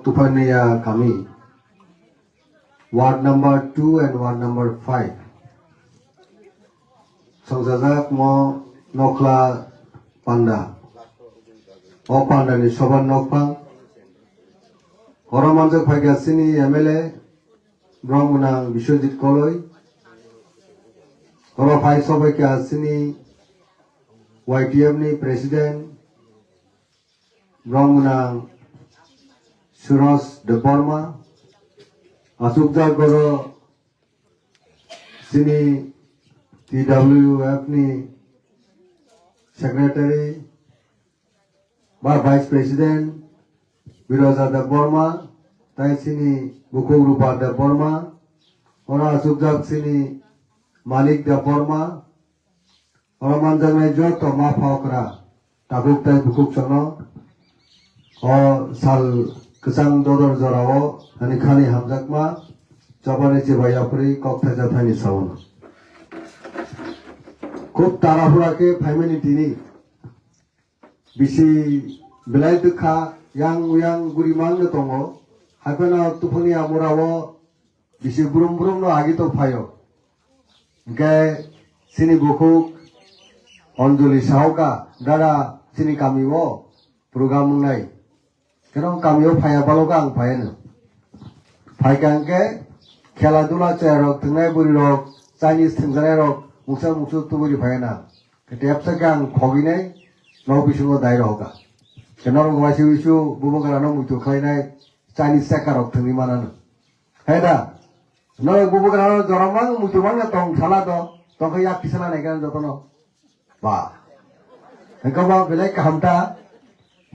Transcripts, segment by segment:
Tupania kami, Ward number 2 and Ward number 5. Sangsajak mo nokla panda. O panda ni soban nokpang. Oramanjak Bhagasini MLA Brahmana Vishwajit Koloi. Ora Phai Sobai ke asini YTM ni President Brahmana Suros De Burma. Asukja Goro Sini TWF ni Secretary বা Vice President Biroza De Burma tai sini Bukung Rupa De Burma ora asukjak sini Malik De Burma ora manjang nai joto ma phokra tabuk tai bukuk chono o sal kesang dodor jorao ani khani hamjakma jabane je bhaiapuri kokta jathani saun খুব তাড়াহুড়াকে ফাইমেনি দিনি BC বেলাই দেখা yang gurimang no tongo hapena tupuni amurawo bisi burum no agi to phayo ge sini bukuk Anjali Sahoka dara sini kamiwo program nai kerong kamiwo phaya baloka ang phayana phaikangke খেলাধুলা চেয়ারক tengai buri rok Chinese thengjanai rok muksa tuburi phayana ketepsaka ang khoginai no bisungo dai roka kenor ngwasi wisu bubugarano muitu khainai Chinese sakarok thengni manana haida no bubugarano joramang muitu manga tong sala do tong yak kisana nai kan jotono ba ekaba belai kahamta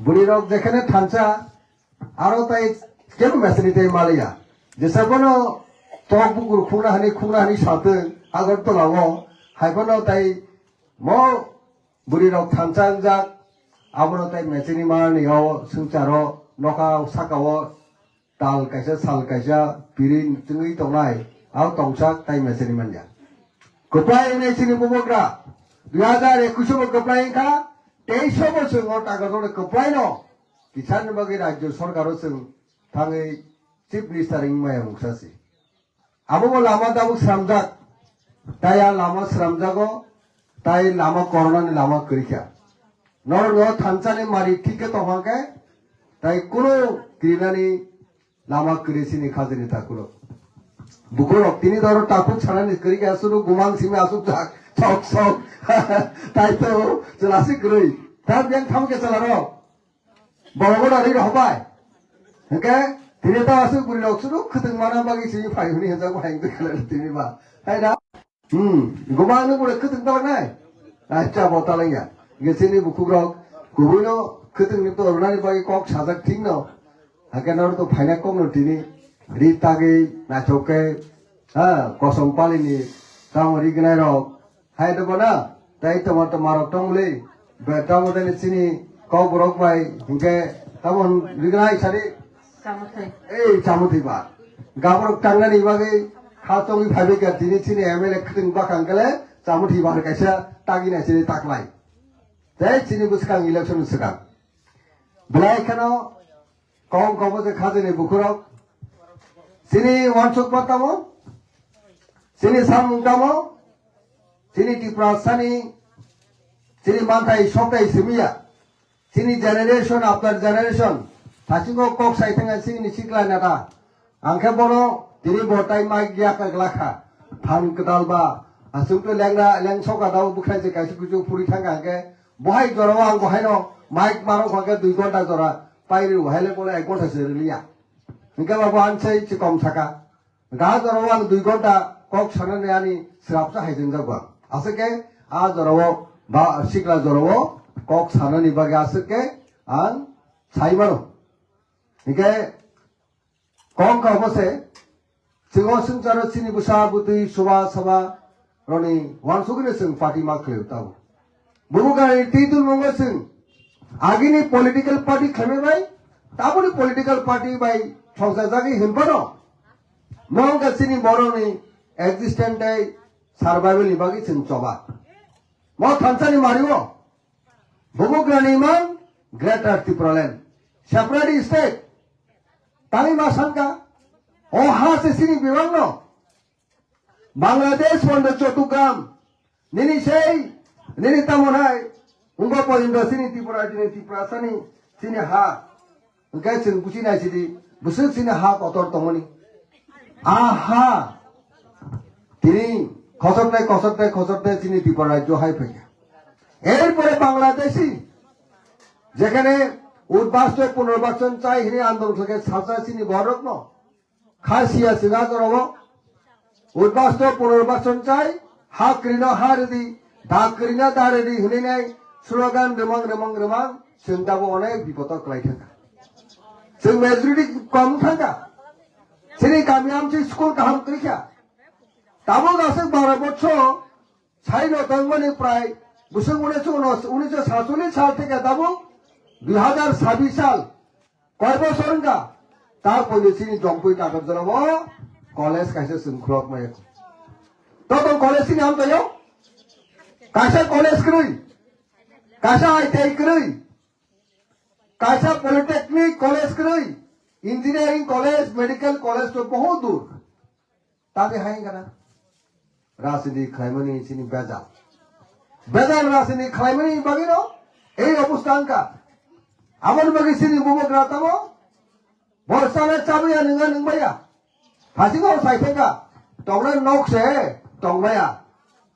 buri rok jekhane thancha aro tai kenu mesini tai malia jesabono tok bukur khuna hani sateng agor to lawo haibono tai mo buri rok thanchang jak abono tai mesini marni o sungcharo noka sakao tal kaisa sal kaisa pirin tungui tongnai au tongsak tai mesini manja kopai nei sini bubogra 2021 kopai ka 23 বছর ও টাকা ধরে কোপাই ন কিষান বিভাগে রাজ্য সরকারও जों थाङै chief minister ইংমায়া মুখসাসি আবো লামা দাবু সামজাক তাই লামা সামজাগো তাই লামা করোনানি লামা করিখা নরগো থানচানি মারি ঠিকে তোমাকে তাই কোনো গ্রিনানি লামা করেছিনি খাজনি তাকুলো বুকুরক তিনি ধরো টাকু ছাড়ানি করিখা শুরু গুমাং সিমে আসুক যাক sok তাই তো জলাসি কই তার ব্যাংক থামকে চালারো বড় আরি রহবাই হেকে তিনি তো আসু গুরি লক শুরু খতং মানা বাগি সি ফাইনি হেজা ফাইন কইলা তিনি বা হাইরা গোমানো বড় খতং তো নাই আচ্ছা বতালাইয়া গেছিনি বুকুরক গুবিনো খতং নি তো অরনানি বাগি কক সাজাক ঠিক ন হাকে নর তো ফাইনা কম ন তিনি রি তাগি নাচকে কসম পালিনি তামরি গনাই rock hai do bona tai tomato marok tongli be tomato ni sini kau borok bai hingke tamon rignai sari samuthai ei samuthai ba gaborok tangani bage khatongi phaibe ka dini sini MLA khting bakang gele samuthai ba kaisa tagi na sini taklai tai sini buskang election sekang belai khano kong kobo je khajini bukurok sini wansuk patamo sini samungtamo sini diprasani sini mantai sokai semia sini generation after generation thasingo kok saitenga sini ni sikla nata angke bono tini botai mai gya ka glakha than kedalba asungto leng soka dau bukhai je kaisi kuju puri thanga angke bohai jorowang bohai no mic maro khake 2 ঘন্টা jora pairi bohaile bole 1 ঘন্টা serilia ingke baba ansai chikom thaka ga jorowang 2 ঘন্টা kok sanane ani srapsa haijeng jagwa asake a jorowo ba sikla jorowo kok sanani bage asake an saimano ike kong ka bose singo sungcharo sini busa buti suba saba roni wan sugine sing party ma khlew taw bubugari tidul mongo sing agini political party khame bai tabuni political party bai songsa himbano monga sini boroni existent dai survival ni bagi sing coba mo thansani mariwo bubograni man greater Tripureland separate state tani masangka oha se sini bibangno Bangladesh wanda Chottogram nini sei nini tamonai unggo poindo sini Tripura sini ha engkai sing kucina sini busuk sini ha kotor tongoni aha tini খসরতে তিনি ত্রিপুরা রাজ্য high ফেকে এরপরে বাংলাদেশি যেখানে উদ্বাস্তু পুনর্বাসন চাই হিনে আন্দোলন থেকে salsa চিনি বড়রত্ন খাসিয়া সিগা করব উদ্বাস্তু পুনর্বাসন চাই হা কৃণ হা রেদি দা কৃণ দা রেদি হিনে নাই স্লোগান রেমাং जों दाबो अनेक बिपदाव गोलैथांगा जों मेजरिटी कम थांगा जोंनि गामिया मोनसे स्कुल गाहाम गैखाया दाबो गासै 12 বছর স্বাধীনতাनिफ्राय बोसोर 1947 সাল থেকে দাবো 2026 সাল কয় বছর হঙ্গা তারপরে চিনি জম্পুই টাকার জন্য কলেজ কাইসে শৃঙ্খলক মায় তো কলেজ চিনি আম তাইও কাইসা কলেজ করি কাইসা আইটিআই করি काशा पॉलिटेक्निक कॉलेज करी इंजीनियरिंग कॉलेज मेडिकल कॉलेज तो बहुत दूर ताके हाइंगा ना राजनीति खाइमनी सिनी बेजाल राजनीति खाइमनी बगिनो ए अवस्थान का आमन बगि सिनी बुबग्रा तमो बरसाने चाबिया नंगबाया हासिगो साइथेगा तंगले नोकसे तंगबाया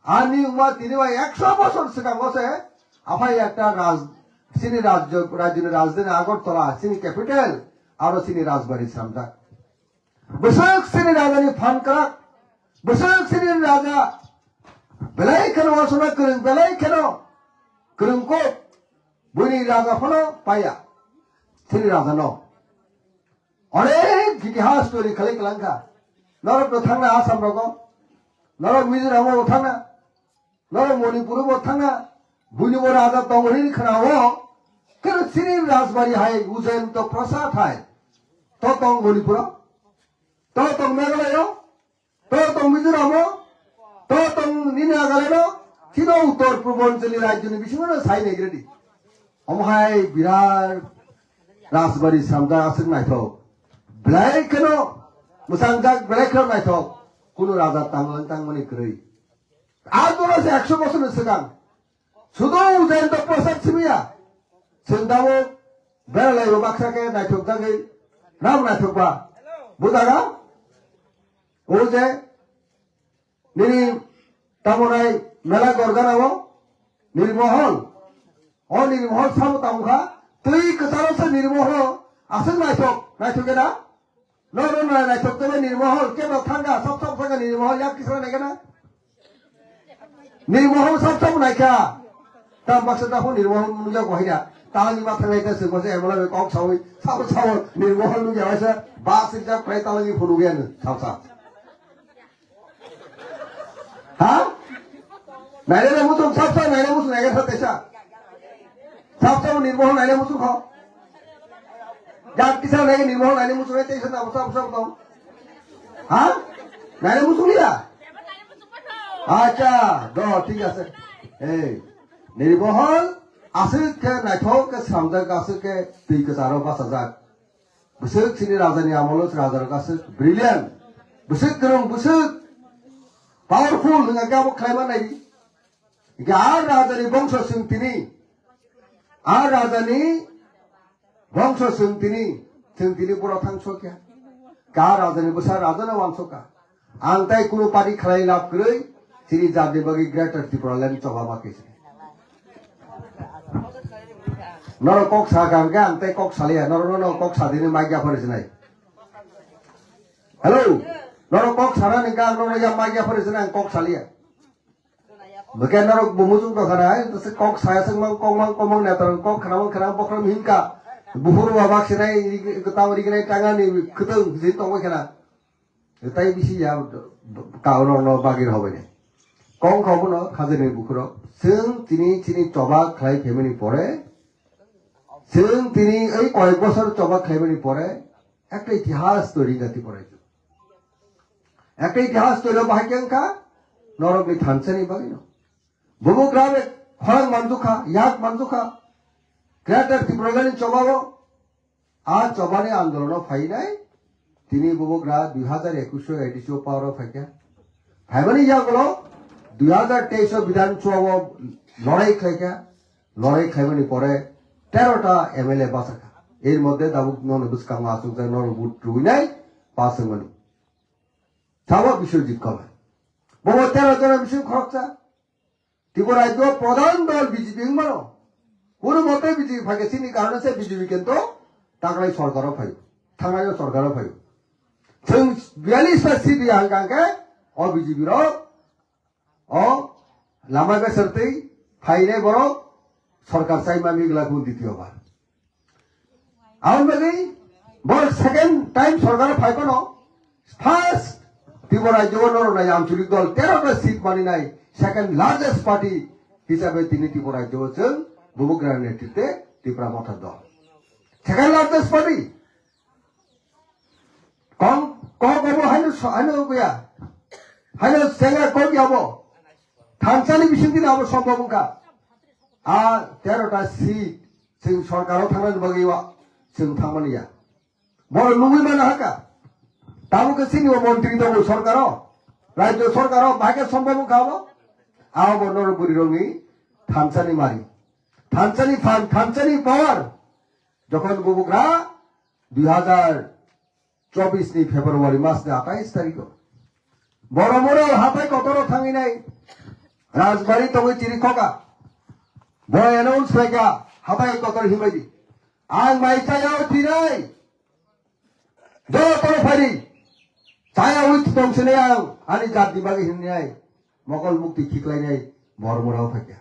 आनी उमा तिनिवा 100 বছর सिगांगोसे आफाय एकटा सिनी राज्य राजधानी আগরতলা सिनी कैपिटल और सिनी राजबाड़ी सामदा बसक सिनी राजानी फानकरा बसक सिनी राजा बेलाई खनो वासना करं बेलाई खनो करंको बुनी राजा फनो पाया सिनी राजा नो अनेक इतिहास स्टोरी खाली कलंका नरक थांना आसाम रगो नरक मिजोराम थांना नरक मणिपुर थांना बुनिबो राजा तंगरी खनावो कर सिनी राजबाड़ी हाय उज्जैन तो प्रसाद हाय तो तंग मणिपुर तो तंग मेघालय तो तंग मिजोराम तो तंग नागालैंड किनो उत्तर पूर्वांचल राज्यनि बिसिङावनो साइ नेग्रेदि अमहाय बिराद राजबाड़ी सामदा आसों नायथौ बेलाय खनो मुसांजाक बेलाय खनो नायथौ कुनु राजा तांमोननि गरै आजोनो 100 বছর सिगां सुदो उज्जैन तो प्रसाद सिबिया जोंदावो बेलायबो बाक्साके नायथौजागै नाम नायथौबा बुदागा ओजे निनि तामनाय मेला गरगानावो निर्महल सामो तामुखा तै कतारसे निर्महल आसों नायथौगेना नरो नायथौगेबा निर्महल केबा थांगा सब थांगा निर्महल या किसरा नायगेना निर्महल सब नायखा ता बाक्साखौ निर्महल नुजा गहायना तालानि माथा नायता सोंबासो एमला कक सावै साव निर्महल नुजाबासो बासिजा फ्राय तालानि फटो गैयानो सावसा हा नायले मुसुम सावसा नायले मुसुम नायगा थातेसा सावसा निर्महल नायले मुसुम ख जात किसा नायगे निर्महल नायले मुसुम तेसा ना सावसा दं हा नायले मुसुम लिया अच्छा दो ठीक আছে এই निर्महल आसोके नायथौके सामदाक आसोके दैके जारो बासाजाक बुसुक सिनि राजानि आमोलो राजार गासो ब्रिलियंट बुसुक गोरों बुसुक पावरफुल नङा गाबो खायमा नायदि गा राजानि बंश सोंथिनि बर' थांसोकिया गा राजानि बोसा राजानो वानसोका आंताय कुनु पार्टी खालाय लाभ गरै सिनि जादे बगि ग्रेटर त्रिपुरालेण्ड चबामा केसे नरो कक सागांगा अंते कक सालिया नरो कक सादिनि माइग्या फरेसनाय हेलो नरो कक सारा निका नरो या माइग्या फरेसनाय कक सालिया बके नरो बुमुजुं दखाना तसे कक सायासं मा कमं नेतर कक खना बख्रम हिंका बुहुर बाबा खिनाय गतावरि गनाय टांगानि खतों जि तंगो खेना ताइ बिसि या काउनो न बागिर हबे कम खबनो खाजनि बुखुरो जों तिनि चबा खाय फेमिलि परे जों तिनि ओइ कयेक बছর चबा खायबानि परे একটা ইতিহাস তৈরি করতে পড়াইছো একটা ইতিহাস তৈরি বাহাইকেনকা নরকনি থানসানি বাগিনো বুবুগ্রামে খরং মানজুখা ইয়াক মানজুখা গ্রেটার ত্রিপুরালানি চবাবো আর জবানে আন্দোলন ফাই নাই তিনি বুবুগ্রা 2021 এডিসিও পাওয়ার ফাইকা ভাইমানি ইয়াগুলো 2023 বিধানসভা লড়াই খাইকা লড়াই খাইমানি পরে 13টা এমএলএ বাসাকা এর মধ্যে দাবুক নন বুসকাং আসুক যায় নর বুট রুইনাই পাসমানি সাবা বিশ্বজিৎ কবে বড় 13 জন বিষয় খরচা ত্রিপুরা রাজ্য প্রধান দল বিজেপি মানো কোনো মতে বিজেপি ফাইকে চিনি কারণে সে বিজেপি কিন্তু তাকলাই সরকারও ফাই থানায় সরকারও ফাই जों 42টা সিবি হাঙ্গাঙ্গে অ বিজেপির অ লামা বেসরতেই ফাইনে বড় সরকার চাই মামিগুলা গুণ দ্বিতীয়বার আমার বড় সেকেন্ড টাইম সরকার ফাইব ন ফার্স্ট ত্রিপুরা রাজ্য নাই আঞ্চলিক দল 13টা সিট মানি নাই সেকেন্ড লার্জেস্ট পার্টি হিসাবে তিনি ত্রিপুরা রাজ্য হচ্ছেন বুবুগ্রার নেতৃত্বে ত্রিপুরা মথার দল সেকেন্ড লার্জেস্ট পার্টি কম কব হাইনো গয়া হাইনো সেঙ্গা কম যাবো থানসানি বিসিন্তি নাবো সম্ভবকা আর 13টা সিট जों সরকারও থানার বাগিবা जों থামানিয়া বড় লুবি মানে হাকা তামুকে সিনিও মন্ত্রী দল সরকারও রাজ্য সরকারও ভাগে সম্ভবকা হবো আবো নরপুরি রঙি থানসানি মারি থানসানি ফান্ড থানসানি পাওয়ার যখন বুবুগ্রা 2024 ফেব্রুয়ারি মাস 28 তারিখ বড় বড় হাতায় কতরও থাঙি নাই রাজবাড়ি তবে চিরি খকা বড় অ্যানাউন্স হয়েগা হাতায় কতর হিমাইদি আং মাইচায়াও থিনাই যতর ফারি চায়া উইথ দংশনে আং আনি জাত দিবাগে হিমনিয়াই মকল মুক্তি খিকলাইনাই বড় বড় থাকা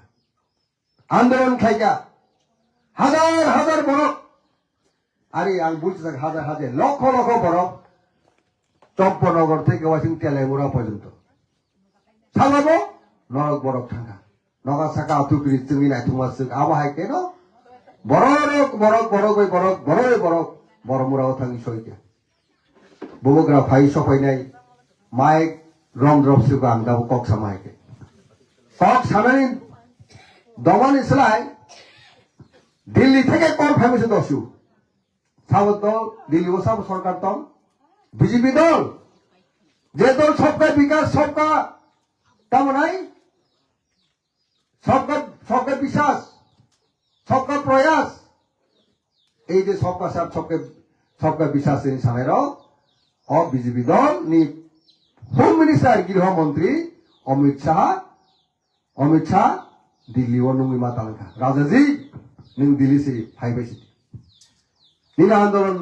আন্দোলন খাইগা হাজার হাজার বরফ আরে আং বুঝতে থাক হাজার হাজার লক্ষ লক্ষ বরফ চম্পনগর থেকে ওয়াশিং তেলেমুরা পর্যন্ত সালাবো নরক বরফ থাকা নগা সাকা আতুকিরি চিংনি নাই থুমাস আবহাই কেন বরফ বরফ বরফ বরফ বরফ বরফ বরমুরাও থাকি সইকে বুবুগ্রা ফাই সফাই নাই মাইক রং দ্রপ সিগা আং দাবো কক সামাইকে কক সামানি দমন ইসলাই দিল্লি থেকে কোন ফেমেছে দশু সাবত দল দিল্লি ও সব সরকার দল বিজেপি দল যে দল সবকা বিকাশ সবকা তেমন নাই সবকা বিশ্বাস সবকা প্রয়াস এই যে সবকা সাথ সবকা বিশ্বাস সামেরাও অ বিজেপি দল নি হোম মিনিস্টার গৃহমন্ত্রী অমিত শাহ দিল্লি ও নুমি মাতালকা রাজাজি नों दिल्ली से फाइबायसि निना आंदोलन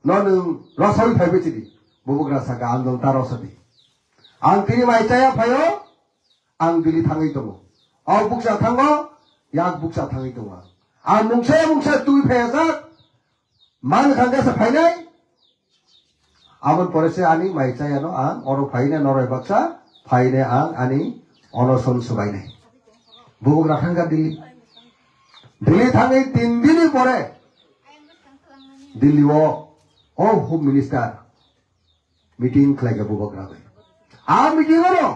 नों रसावि फाइबायसि बुबुग्रा साका आंदोलन तारसति आं तिनि माइचाया फायो आं दिल्ली थाङै दङ औ बुक्सा थाङो याक बुक्सा थाङै दङ आं मुंसे तुइ फायाजा मान खांगासे फाइनाय आमन परेसे आनि माइचायानो आं अरो फाइना नरय बाक्सा फाइने आं आनि अनसन सुबायनाय बुबुग्रा थांगा दिल्ली थाङै 3 दिननि পরে दिल्लीआव अ होम मिनिस्टार मीटिंग खालायगा बुबुग्राबे आ मीटिंग आरो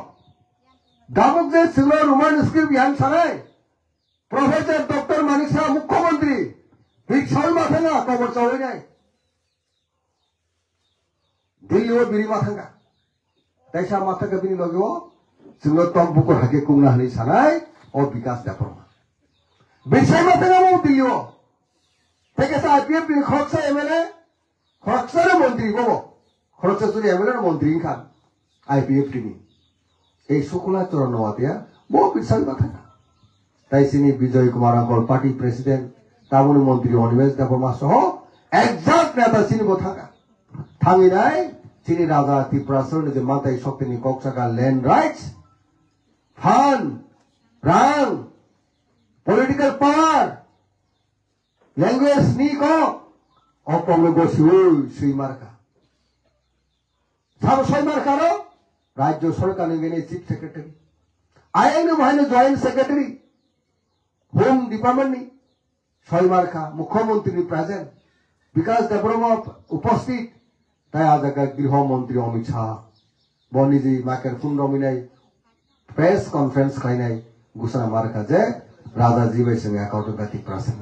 दाबक जे सिंगल रोमान स्क्रिप्ट यान सानाय प्रोफेसर डॉक्टर मानिक साह मुख्यमंत्री भिक्षाल माथांगा कबर चावैनाय दिल्लीआव बिरि माथांगा ताइसा माथांगा बिनि लगेव सिंगल टक बुको हाके कुंगना हानि सानाय अ विकास दापरमा बिसाय माथांगा दिल्लीआव থেকে আইপিএফ নি খরচা এমএলএ খরচার মন্ত্রী বব খরচা চুরি এমএলএ মন্ত্রী খান আইপিএফ নি এই শুক্লা চরণ নওয়াতিয়া বহু বিশাল কথা তাই সিনি বিজয় কুমার আগর পার্টি প্রেসিডেন্ট তামুনি মন্ত্রী অনিমেষ দেবমা সহ একজাক্ট নেতা সিনি থাকা থাঙি নাই সিনি রাজা ত্রিপুরা সরণি যে মাতাই শক্তিনি কক্সাকা ল্যান্ড রাইটস ফান্ড রাং পলিটিক্যাল পাওয়ার ল্যাঙ্গুয়েজ নি কো অপমে বসিও সেই মার্কা সাব সেই মার্কারো রাজ্য সরকার নিবেনে চিফ সেক্রেটারি আইএনএ মহানে জয়েন্ট সেক্রেটারি হোম ডিপার্টমেন্ট নি সেই মার্কা মুখ্যমন্ত্রী প্রেজেন্ট বিকাশ দেববর্মা উপস্থিত তাই আজকে গৃহমন্ত্রী অমিত শাহ বনিজি মাকের কুন্ডমিনাই প্রেস কনফারেন্স খাইনাই ঘোষণা মার্কা যে রাজা জীবের সঙ্গে একাউন্ট গাতি প্রাসেন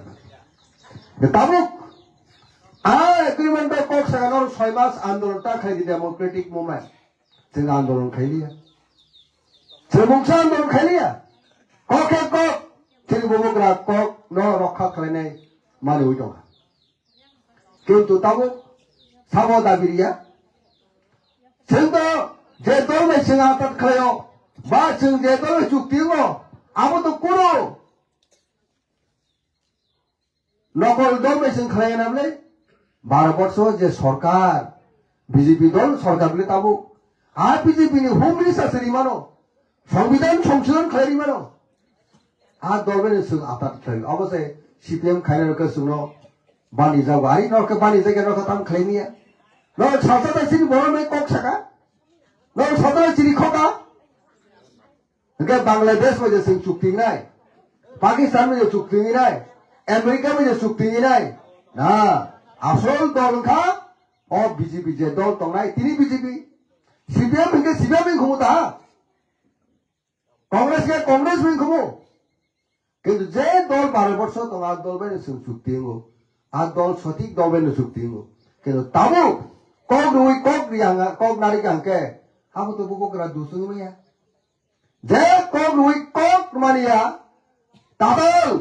তাবুক एग्रीमेंट कक सेकानर 6 मास आंदोलन ता खाई डेमोक्रेटिक मूवमेंट जों आंदोलन खाइलिया जों मुंसा आंदोलन खाइलिया कक एक कक जों बुमुग्रा कक न रक्षा खालायनाय मालुई दं किन्तु ताबो साबो दाबिरिया जों तो जे दल में जों आतात खालायो बा जों जे दल जुक्तिगो आबो तो कुरो नकल दल में जों खालायो नामले 12 বছর যে সরকার বিজেপি দল সরকার বলে তাবো আর বিজেপি নি হোম মিনিস্টার সেরি মানো সংবিধান সংশোধন খালি মানো আর দলবেন সুং আতাত খালি অবশ্যই সিপিএম খাইনার কে সুনো বানি যাও আই নরকে বানি জায়গা নরকে তাম খাইনিয়া নর ছাতা সিনি বড় মে কক সাকা নর ছাতা সিনি খকা কে বাংলাদেশ में जो सिंह चुक्ति नहीं पाकिस्तान में जो चुक्ति नहीं अमेरिका में जो चुक्ति नहीं ना আসল দল খা ও বিজেপি যে দল তো নাই তিনি বিজেপি সিপিএম কে সিপিএম ক্ষমতা কংগ্রেস কে কংগ্রেস ক্ষমতা কিন্তু যে দল 12 বছর তোমার দল বেনে চুক্তি হবো আর দল সঠিক দল বেনে চুক্তি হবো কিন্তু তাবো কক রুই কক রিয়াঙ্গা কক নারী কাঙ্কে আবো তো বুকো করা দুসুং মিয়া যে কক রুই কক মানিয়া তাদল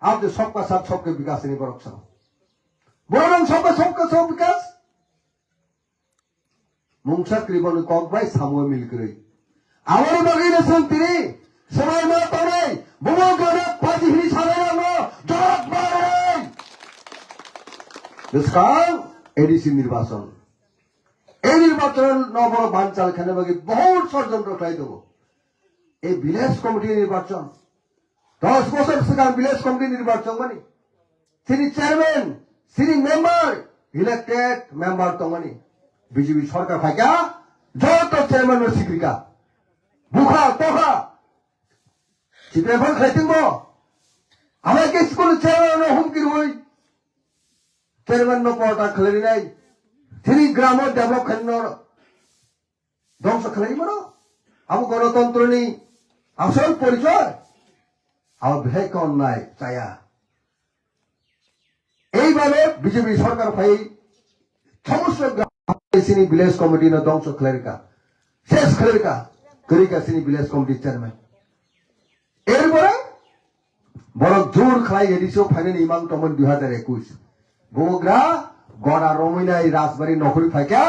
আপ যে सबका साथ सबके विकास नहीं बरक सको बोलम सबका सब विकास मुंगसा क्रिबन कक बाय सामो मिलकरै आवर बगिने संतिनि सबाय मा तने बुमो गरे पाजिनि साराया न जरक मारै दुस्कान एडिसी निर्वाचन এই নির্বাচন নবর বানচাল খানে বাকি বহুত ষড়যন্ত্র খাই দেব এই ভিলেজ কমিটি নির্বাচন 10 বছর সেখান ভিলেজ কমিটি নির্বাচন মানে তিনি চেয়ারম্যান সিনি মেম্বার ইলেক্টেড মেম্বার তো মানে বিজেপি সরকার ফাইকা যত চেয়ারম্যান এর সিক্রিকা বুখা তোহা সিপিএম খাইতিংব আমাকে স্কুল চেয়ারম্যান হুমকি রই চেয়ারম্যান ন পড়া খেলি নাই তিনি গ্রাম ডেভেলপ খান ধ্বংস খেলাই বড় আবু গণতন্ত্র নেই আসল পরিচয় আবার ভেক অন্যায় চায়া এইভাবে বিজেপি সরকার ভাই সমস্ত সিনি ভিলেজ কমিটি না ধ্বংস খেলেরিকা শেষ খেলেরিকা করিকা সিনি ভিলেজ কমিটি চেয়ারম্যান এরপরে বড় জোর খাই এডিসিও ফাইনাল ইমাম তমন 2021 গোগ্রা গড়া রমিনাই রাজবাড়ি নগরী ফাইকা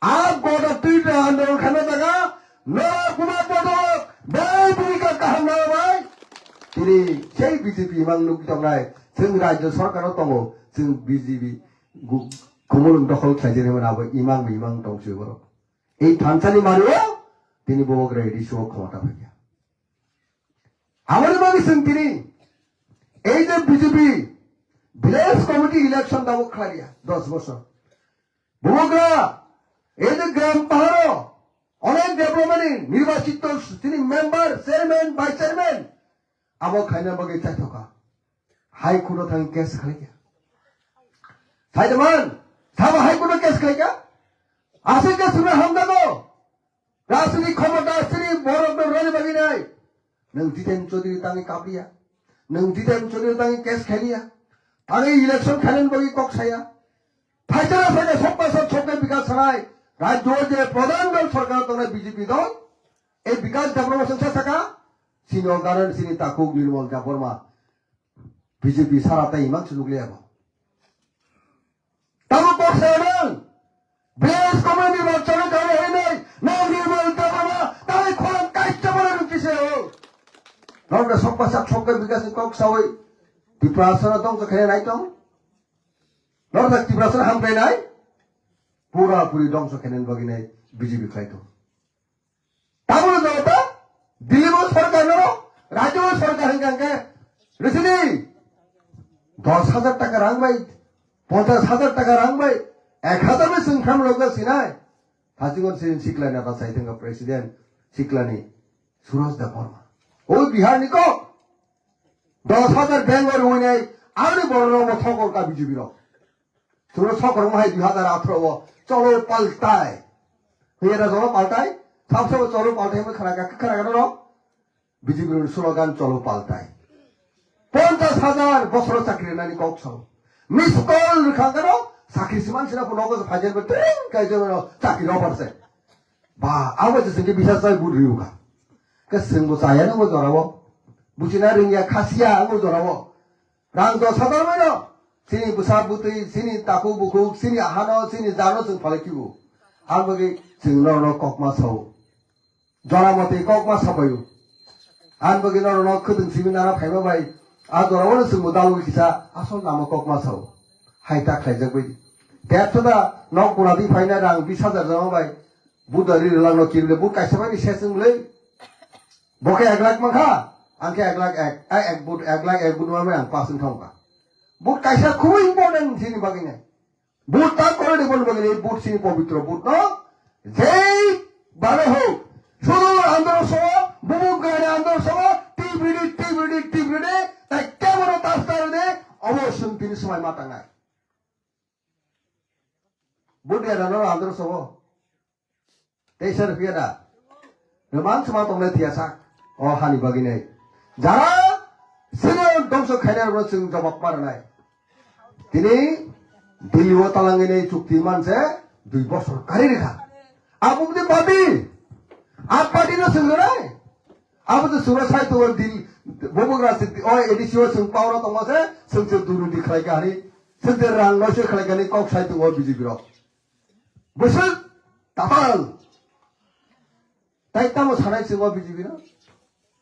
আর গড়া তিনটা আন্দোলন খানে থাকা নয়া কুমার পদক বেই ভূমিকা কাহাম না ভাই তিনি সেই বিজেপি ইমাম লোক তমরাই जों राज्य सरकार दङ जों बिजेपि गुमुल दखल खाइजेनोमोन आबो इमां दंसो बर এই থানসালি মারিও তিনি বগরা এডিসিও ক্ষমতা পাইয়া আমার মানে তিনি এই যে BJP village committee election দাবো Khalia 10 বছর বগরা এই যে গ্রাম পাহাড় অনেক ডেভেলপমেন্ট নির্বাচিত তিনি মেম্বার চেয়ারম্যান ভাইস চেয়ারম্যান আবো খাইনা বগে চাই থাকা हाईकोर्ट थांग केस खालेगा साइडमान साबा हाईकोर्ट केस खालेगा आसे केस में हम दो राजनीतिक क्षमता श्री बरफ में रोने बगी नहीं नंग जितेन चौधरी तांगे काबिया नंग जितेन चौधरी तांगे केस खालिया तांगे इलेक्शन खालेन बगी कक साया फाइटरा सागे सबका सब सबके विकास सराय राज्य जे प्रधान दल सरकार तो बीजेपी दल ए विकास डेभलपमेंट से सका सिनो कारण सिनी ताकुक निर्मल जाबरमा বিজেপি সারাটা ইমান সুলুগলিয়া তাও বসেন বেশ কমিটি নির্বাচনে যাবে হয় নাই না নির্মল দেবনা তাই কোন কাইতে বলে রুকিছে নরকে সবকা সবকে বিকাশ কক সাওই ত্রিপুরাসনা দং তো খেলে নাই তো নরকে ত্রিপুরাসনা হামবে নাই পুরা পুরি ধ্বংস খেলেন বগি নাই বিজেপি খাইতো তাহলে দাও দিল্লি সরকার রাজ্য সরকার হেঙ্গাঙ্গে রেসিডি 10,000 টাকা রাংবাই 50,000 টাকা রাংবাই 1,000 में संख्या में लोग सिनाय हाजिगन से सिकला ने का साइथिंग का प्रेसिडेंट सिकला ने सूरज दा वर्मा ओ बिहार निको 10,000 बेंगलोर हुई नहीं आने बोलो वो थोकर का बीजेपी रो सूरज थोकर में 2018 वो चलो पलटाए ये ना चलो पलटाए सबसे वो चलो पलटाए में खड़ा का रो बीजेपी रो स्लोगान चलो पलटाए 50,000 বছর চাকরি নানি কক সাও মিস কল খাঙ্গারো 사키 시만치나 보너고서 파제를 땡 가이저면 사키 러버세 봐 아버지 생게 비사사이 부르유가 그 승부 사야는 거 돌아보 무지나 링야 카시야 거 돌아보 랑도 사다면요 신이 부사부터 신이 따고 부고 신이 하나 신이 자로 좀 발키고 아버지 증너로 꼭마 서우 전화못해 꼭마 서봐요 아버지 너로 크든 집이 나라 발봐봐이 아 돌아오는 승부 달고 기사 아손 나무 꼭마 서우 하이타 칼적이 대토다 너구나디 파이나랑 비사자 정어바이 부더리를 랑로 기르래 부 까이서바니 세승래 보게 액락만 가 안게 액락 부 액락 부드마면 안 빠슨 통과 부 까이서 쿠인 보는 신이 바기네 부딱 거래 보는 바기네 부 신이 পবিত্র 부 너 제이 바로호 শুধু আন্দোলন সভা বুবুগানে আন্দোলন সভা টিভিডি তাই কেমন তাস্তারে অবশ্যই তিনি সময় মাতাঙ্গায় বুডিয়ারা 너 আন্দোলন সভা 대셔를 피하다. 많지만 동네 뒤에서 하니 바기네. 자라 세년 동서 khai 지금 저막 말하나요. তিনি দিল্লি তালাঙ্গিনে চুক্তি মানছে 2 বছর কারিরেখা আবুদে পাবি আপাদিনো সঙ্গরাই আবুদে সুরসাই তো দিল ববগ্রাসি ও এডিসিও সং পাওরা তমাসে সংসে দুরুদি খাইগানি সংসে রাং নসে খাইগানি কক সাই তো বিজেপির বসল তাপাল তাই তামো সানাই সিংহ বিজেপির